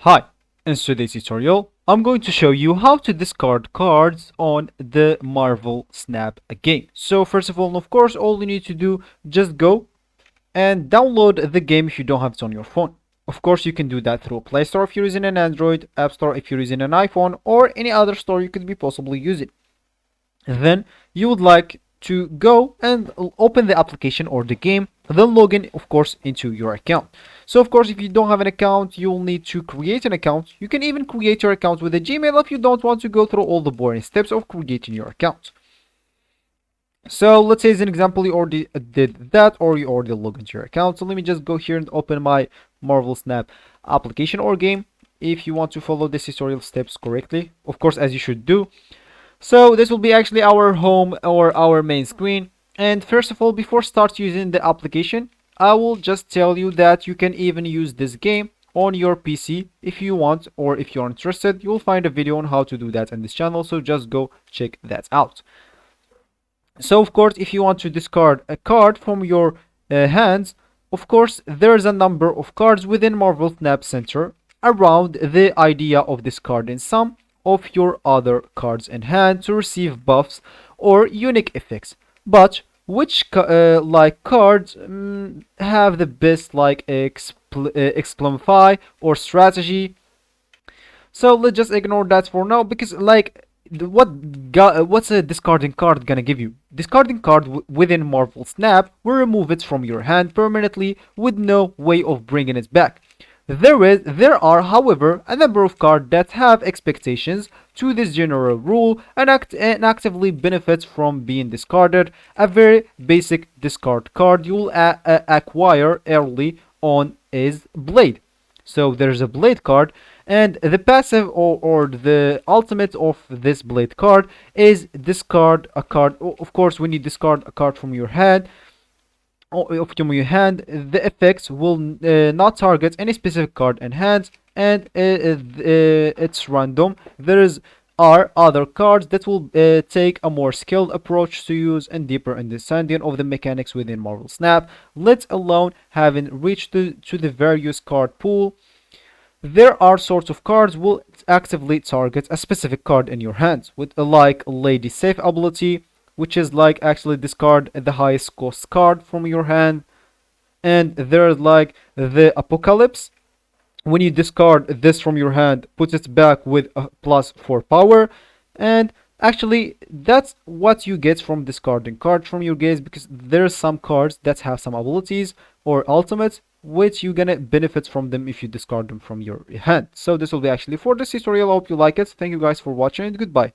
Hi, in today's tutorial, I'm going to show you how to discard cards on the Marvel Snap game. So first of all, of course, all you need to do, just go and download the game if you don't have it on your phone. Of course, you can do that through Play Store if you're using an Android, App Store if you're using an iPhone, or any other store you could be possibly using. Then you would like to go and open the application or the game, then log in, of course, into your account. So of course, if you don't have an account, you'll need to create an account. You can even create your account with a Gmail if you don't want to go through all the boring steps of creating your account. So let's say as an example, you already did that, or you already logged into your account. So let me just go here and open my Marvel Snap application or game if you want to follow this tutorial steps correctly, of course, as you should do. So this will be actually our home or our main screen. And first of all, before start using the application, I will just tell you that you can even use this game on your PC if you want, or if you're interested, you'll find a video on how to do that in this channel. So just go check that out. So of course, if you want to discard a card from your hands, of course, there's a number of cards within Marvel Snap Center around the idea of discarding some of your other cards in hand to receive buffs or unique effects. But which cards have the best Explomify or strategy? So let's just ignore that for now, because what's a discarding card gonna give you? Discarding card within Marvel Snap will remove it from your hand permanently with no way of bringing it back. There are, however, a number of cards that have expectations to this general rule and actively benefits from being discarded. A very basic discard card you will acquire early on is Blade. So there's a Blade card, and the passive or the ultimate of this Blade card is discard a card. Of course, when you discard a card from your hand, the effects will not target any specific card in hand, and it's random. Are other cards that will take a more skilled approach to use and deeper understanding of the mechanics within Marvel Snap, let alone having reached to the various card pool. There are sorts of cards will actively target a specific card in your hands, with like Lady Safe ability, which is like actually discard the highest cost card from your hand. And there's like the Apocalypse. When you discard this from your hand, put it back with a +4 power. And actually, that's what you get from discarding cards from your gaze, because there's some cards that have some abilities or ultimates which you're gonna benefit from them if you discard them from your hand. So this will be actually for this tutorial. I hope you like it. Thank you guys for watching, and goodbye.